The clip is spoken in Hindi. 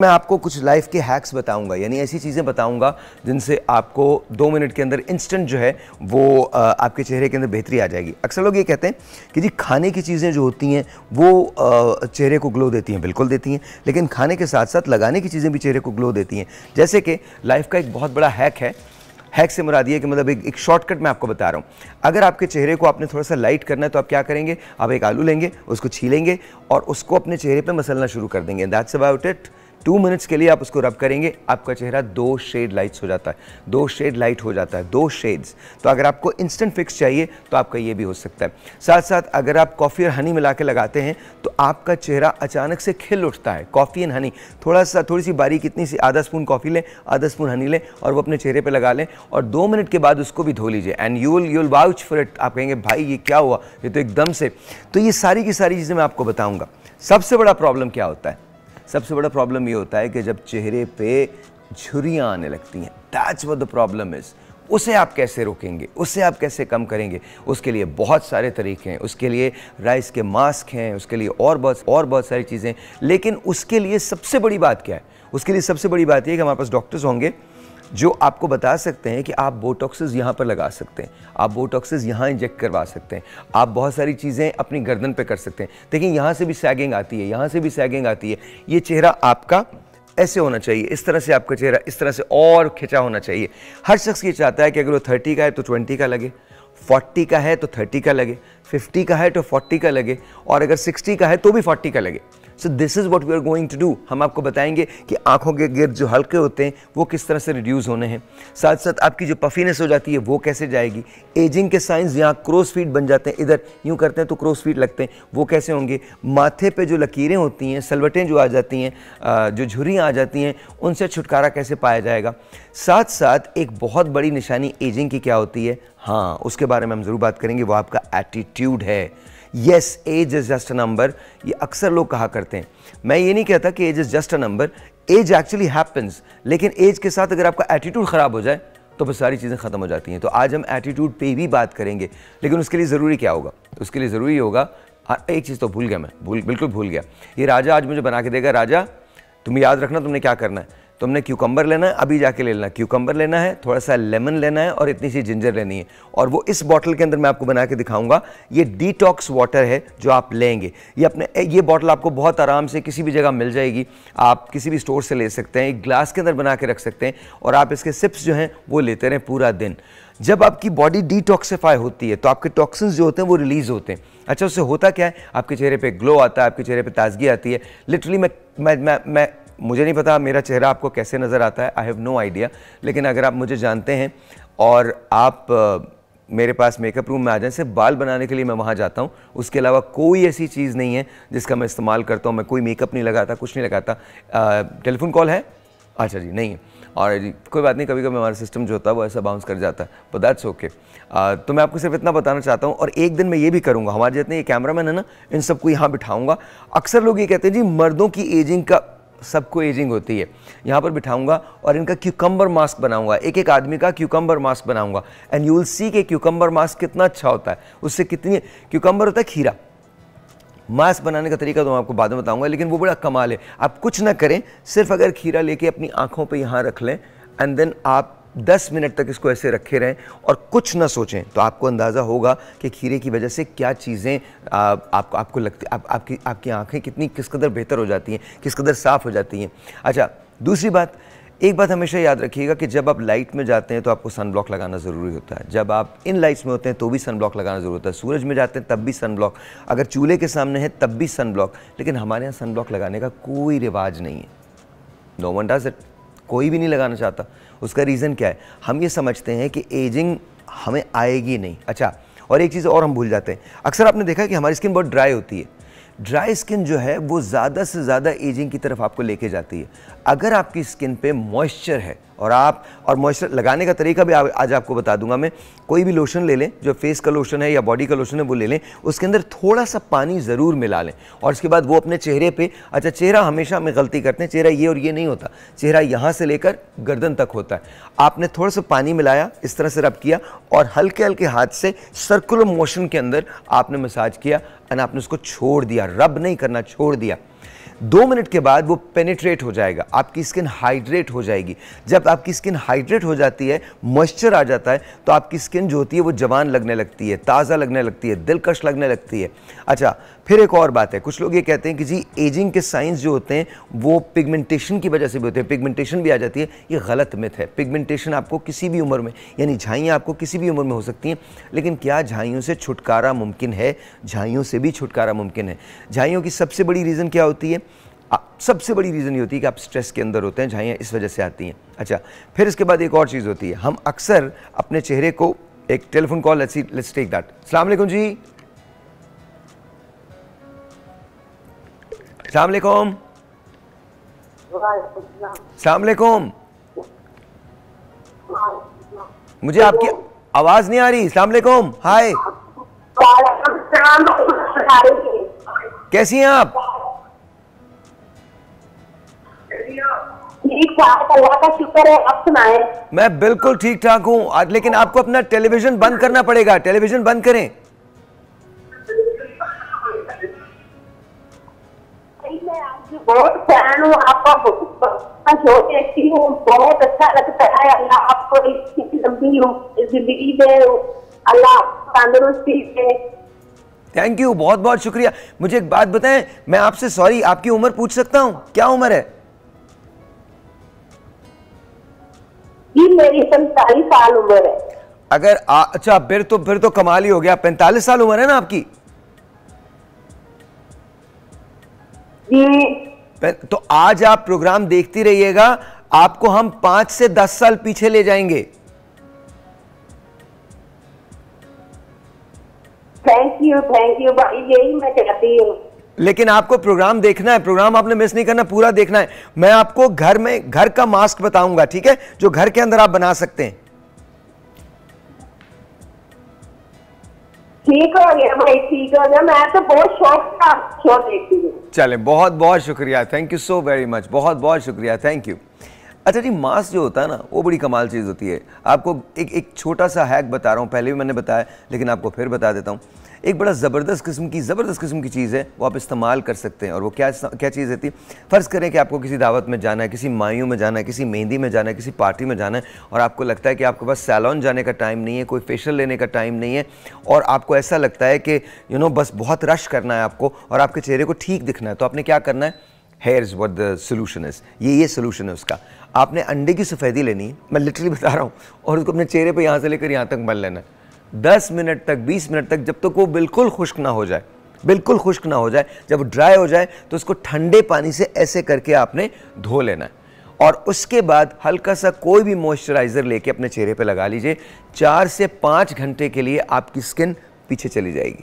मैं आपको कुछ लाइफ के हैक्स बताऊंगा, यानी ऐसी चीज़ें बताऊंगा जिनसे आपको 2 मिनट के अंदर इंस्टेंट जो है वो आपके चेहरे के अंदर बेहतरी आ जाएगी। अक्सर लोग ये कहते हैं कि जी खाने की चीज़ें जो होती हैं वो चेहरे को ग्लो देती हैं। बिल्कुल देती हैं, लेकिन खाने के साथ साथ लगाने की चीज़ें भी चेहरे को ग्लो देती हैं। जैसे कि लाइफ का एक बहुत बड़ा हैक है। हैक से मुराद ये कि मतलब एक शॉर्टकट मैं आपको बता रहा हूँ। अगर आपके चेहरे को आपने थोड़ा सा लाइट करना है तो आप क्या करेंगे, आप एक आलू लेंगे, उसको छीलेंगे और उसको अपने चेहरे पे मसलना शुरू कर देंगे। That's about it. 2 मिनट्स के लिए आप उसको रब करेंगे, आपका चेहरा 2 शेड लाइट्स हो जाता है, 2 शेड लाइट हो जाता है, 2 शेड्स। तो अगर आपको इंस्टेंट फिक्स चाहिए तो आपका ये भी हो सकता है। साथ साथ अगर आप कॉफ़ी और हनी मिला के लगाते हैं तो आपका चेहरा अचानक से खिल उठता है। कॉफ़ी एंड हनी, थोड़ी सी बारीक, इतनी सी आधा स्पून कॉफ़ी लें, आधा स्पून हनी लें और वो अपने चेहरे पर लगा लें और 2 मिनट के बाद उसको भी धो लीजिए। And you will vouch for it. आप कहेंगे भाई ये क्या हुआ, ये तो एकदम से। तो ये सारी की सारी चीज़ें मैं आपको बताऊँगा। सबसे बड़ा प्रॉब्लम क्या होता है? सबसे बड़ा प्रॉब्लम ये होता है कि जब चेहरे पे झुर्रियाँ आने लगती हैं, that's what the problem is. उसे आप कैसे रोकेंगे, उसे आप कैसे कम करेंगे? उसके लिए बहुत सारे तरीके हैं। उसके लिए राइस के मास्क हैं, उसके लिए और बहुत सारी चीज़ें। लेकिन उसके लिए सबसे बड़ी बात क्या है? उसके लिए सबसे बड़ी बात ये है कि हमारे पास डॉक्टर्स होंगे जो आपको बता सकते हैं कि आप बोटॉक्सेस यहाँ पर लगा सकते हैं, आप बोटॉक्सेस यहाँ इंजेक्ट करवा सकते हैं, आप बहुत सारी चीज़ें अपनी गर्दन पे कर सकते हैं। देखिए यहाँ से भी सैगिंग आती है, यहाँ से भी सैगिंग आती है। ये चेहरा आपका ऐसे होना चाहिए, इस तरह से आपका चेहरा इस तरह से और खिंचा होना चाहिए। हर शख्स ये चाहता है कि अगर वो 30 का है तो 20 का लगे, 40 का है तो 30 का लगे, 50 का है तो 40 का लगे और अगर 60 का है तो भी 40 का लगे। So this is what we are going to do. हम आपको बताएंगे कि आंखों के गिर्द जो हल्के होते हैं वो किस तरह से रिड्यूस होने हैं। साथ साथ आपकी जो पफीनेस हो जाती है वो कैसे जाएगी। एजिंग के साइंस यहाँ क्रोस फीट बन जाते हैं, इधर यूँ करते हैं तो क्रोस फीट लगते हैं, वो कैसे होंगे। माथे पे जो लकीरें होती हैं, सलवटें जो आ जाती हैं, जो झुर्रियाँ आ जाती हैं, उनसे छुटकारा कैसे पाया जाएगा। साथ साथ एक बहुत बड़ी निशानी एजिंग की क्या होती है, हाँ उसके बारे में हम ज़रूर बात करेंगे, वो आपका एटीट्यूड है। Yes, age is just a number, ये अक्सर लोग कहा करते हैं। मैं ये नहीं कहता कि age is just a number, age actually happens, लेकिन एज के साथ अगर आपका एटीट्यूड ख़राब हो जाए तो फिर सारी चीज़ें ख़त्म हो जाती हैं। तो आज हम एटीट्यूड पे भी बात करेंगे, लेकिन उसके लिए ज़रूरी क्या होगा? उसके लिए ज़रूरी होगा, एक चीज़ तो भूल गया मैं, बिल्कुल भूल गया। ये राजा आज मुझे बना के देगा। राजा तुम याद रखना तुमने क्या करना है। तुमने क्यूकम्बर लेना है, अभी जाके ले लेना। क्यूकम्बर लेना है, थोड़ा सा लेमन लेना है और इतनी सी जिंजर लेनी है। और वो इस बॉटल के अंदर मैं आपको बना के दिखाऊंगा। ये डिटॉक्स वाटर है जो आप लेंगे। ये बॉटल आपको बहुत आराम से किसी भी जगह मिल जाएगी। आप किसी भी स्टोर से ले सकते हैं, एक ग्लास के अंदर बना के रख सकते हैं और आप इसके सिप्स जो हैं वो लेते रहें पूरा दिन। जब आपकी बॉडी डिटॉक्सिफाई होती है तो आपके टॉक्सिन्स जो होते हैं वो रिलीज होते हैं। अच्छा, उससे होता क्या है? आपके चेहरे पे ग्लो आता है, आपके चेहरे पे ताजगी आती है। लिटरली मुझे नहीं पता मेरा चेहरा आपको कैसे नज़र आता है, आई हैव नो आइडिया। लेकिन अगर आप मुझे जानते हैं और आप मेरे पास मेकअप रूम में आ जाएं, सिर्फ बाल बनाने के लिए मैं वहाँ जाता हूँ, उसके अलावा कोई ऐसी चीज़ नहीं है जिसका मैं इस्तेमाल करता हूँ। मैं कोई मेकअप नहीं लगाता, कुछ नहीं लगाता। टेलीफोन कॉल है? अच्छा जी, नहीं है। और जी कोई बात नहीं, कभी कभी हमारा सिस्टम जो होता है वो ऐसा बाउंस कर जाता है, बट दैट्स ओके। तो मैं आपको सिर्फ इतना बताना चाहता हूँ। और एक दिन मैं ये भी करूँगा, हमारे जितने ये कैमरामैन है ना, इन सबको यहाँ बिठाऊँगा। अक्सर लोग ये कहते हैं जी मर्दों की एजिंग का, सबको एजिंग होती है, यहाँ पर बिठाऊंगा और इनका क्यूकम्बर मास्क बनाऊंगा। एक आदमी का क्यूकम्बर मास्क बनाऊंगा एंड यू विल सी के क्यूकम्बर मास्क कितना अच्छा होता है। उससे कितनी, क्यूकम्बर होता है खीरा। मास्क बनाने का तरीका तो मैं आपको बाद में बताऊंगा, लेकिन वो बड़ा कमाल है। आप कुछ ना करें, सिर्फ अगर खीरा लेके अपनी आंखों पे यहाँ रख लें एंड देन आप 10 मिनट तक इसको ऐसे रखे रहें और कुछ ना सोचें, तो आपको अंदाज़ा होगा कि खीरे की वजह से क्या चीज़ें आपको लगती, आपकी आंखें किस कदर बेहतर हो जाती हैं, किस कदर साफ़ हो जाती हैं। अच्छा, दूसरी बात, एक बात हमेशा याद रखिएगा कि जब आप लाइट में जाते हैं तो आपको सन ब्लॉक लगाना ज़रूरी होता है। जब आप इन लाइट्स में होते हैं तो भी सन ब्लॉक लगाना ज़रूरी होता है। सूरज में जाते हैं तब भी सन ब्लॉक, अगर चूल्हे के सामने है तब भी सन ब्लॉक। लेकिन हमारे यहाँ सन ब्लॉक लगाने का कोई रिवाज नहीं है। नो वन डज इट, कोई भी नहीं लगाना चाहता। उसका रीज़न क्या है? हम ये समझते हैं कि एजिंग हमें आएगी नहीं। अच्छा, और एक चीज़ और हम भूल जाते हैं, अक्सर आपने देखा है कि हमारी स्किन बहुत ड्राई होती है। ड्राई स्किन जो है वो ज़्यादा से ज़्यादा एजिंग की तरफ आपको लेके जाती है। अगर आपकी स्किन पे मॉइस्चर है और मॉइस्चर लगाने का तरीका भी आज आपको बता दूंगा मैं। कोई भी लोशन ले लें, जो फेस का लोशन है या बॉडी का लोशन है वो ले लें, उसके अंदर थोड़ा सा पानी ज़रूर मिला लें और उसके बाद वो अपने चेहरे पे, अच्छा चेहरा हमेशा हमें गलती करते हैं, चेहरा ये और ये नहीं होता, चेहरा यहाँ से लेकर गर्दन तक होता है। आपने थोड़ा सा पानी मिलाया, इस तरह से रब किया और हल्के हल्के हाथ से सर्कुलर मोशन के अंदर आपने मसाज किया और आपने उसको छोड़ दिया, रब नहीं करना, छोड़ दिया। 2 मिनट के बाद वो पेनिट्रेट हो जाएगा, आपकी स्किन हाइड्रेट हो जाएगी। जब आपकी स्किन हाइड्रेट हो जाती है, मॉइस्चर आ जाता है, तो आपकी स्किन जो होती है वो जवान लगने लगती है, ताज़ा लगने लगती है, दिलकश लगने लगती है। अच्छा, फिर एक और बात है, कुछ लोग ये कहते हैं कि जी एजिंग के साइंस जो होते हैं वो पिगमेंटेशन की वजह से भी होते हैं, पिगमेंटेशन भी आ जाती है। ये गलत मिथ है। पिगमेंटेशन आपको किसी भी उम्र में, यानी झाइयाँ आपको किसी भी उम्र में हो सकती हैं, लेकिन क्या झाइयों से छुटकारा मुमकिन है? झाइयों से भी छुटकारा मुमकिन है। झाइयों की सबसे बड़ी रीज़न क्या होती है? सबसे बड़ी रीज़न ये होती है कि आप स्ट्रेस के अंदर होते हैं, झाइयाँ इस वजह से आती हैं। अच्छा, फिर इसके बाद एक और चीज़ होती है, हम अक्सर अपने चेहरे को, एक telephone call, let's take that. अस्सलाम वालेकुम जी। अस्सलाम वालेकुम। अस्सलाम वालेकुम। मुझे आपकी आवाज़ नहीं आ रही। अस्सलाम वालेकुम। हाय, कैसी हैं आप? ठीक ठाक, अल्लाह का शुक्र है। आप सुनाएं। मैं बिल्कुल ठीक ठाक हूँ, लेकिन आपको अपना टेलीविजन बंद करना पड़ेगा। टेलीविजन बंद करें। मैं आपकी बहुत फैन हूँ, आपका शो देखती हूँ, बहुत अच्छा लगता है। अल्लाह आपको इतनी लंबी जिंदगी दे, अल्लाह तंदुरुस्ती दे। थैंक यू, बहुत बहुत शुक्रिया। मुझे एक बात बताएं, मैं आपसे सॉरी, आपकी उम्र पूछ सकता हूँ? क्या उम्र है? जी मेरी 45 साल उम्र है। अगर अच्छा, फिर तो कमाल ही हो गया। 45 साल उम्र है ना आपकी? जी। तो आज आप प्रोग्राम देखती रहिएगा, आपको हम 5 से 10 साल पीछे ले जाएंगे। थैंक यू भाई, यही मैं कहती हूँ। लेकिन आपको प्रोग्राम देखना है, प्रोग्राम आपने मिस नहीं करना, पूरा देखना है। मैं आपको घर का मास्क बताऊंगा, ठीक है, जो घर के अंदर आप बना सकते हैं। ठीक हो गया भाई, ठीक हो गया। मैं तो बहुत शौक का शो देखती हूँ। चले, बहुत बहुत शुक्रिया, thank you so very much, बहुत बहुत शुक्रिया, थैंक यू। अच्छा जी, मास्क जो होता है ना, वो बड़ी कमाल चीज़ होती है। आपको एक छोटा सा हैक बता रहा हूँ, पहले भी मैंने बताया, लेकिन आपको फिर बता देता हूँ। एक बड़ा ज़बरदस्त किस्म की चीज़ है, वो आप इस्तेमाल कर सकते हैं। और वो क्या चीज़ रहती है? फ़र्ज़ करें कि आपको किसी दावत में जाना है, किसी मायूं में जाना है, किसी मेहंदी में जाना है, किसी पार्टी में जाना है, और आपको लगता है कि आपके पास सैलून जाने का टाइम नहीं है, कोई फेशियल लेने का टाइम नहीं है, और आपको ऐसा लगता है कि बस बहुत रश करना है आपको, और आपके चेहरे को ठीक दिखना है। तो आपने क्या करना है? Here is what the solution is. ये सोल्यूशन है उसका। आपने अंडे की सफ़ेदी लेनी है, मैं लिटरली बता रहा हूँ, और उसको अपने चेहरे पे यहाँ से लेकर यहाँ तक मल लेना है 10 मिनट तक, 20 मिनट तक, जब तक वो बिल्कुल खुश्क ना हो जाए, बिल्कुल खुश्क ना हो जाए। जब वो ड्राई हो जाए तो उसको ठंडे पानी से ऐसे करके आपने धो लेना है, और उसके बाद हल्का सा कोई भी मॉइस्चराइज़र लेके अपने चेहरे पे लगा लीजिए। 4 से 5 घंटे के लिए आपकी स्किन पीछे चली जाएगी।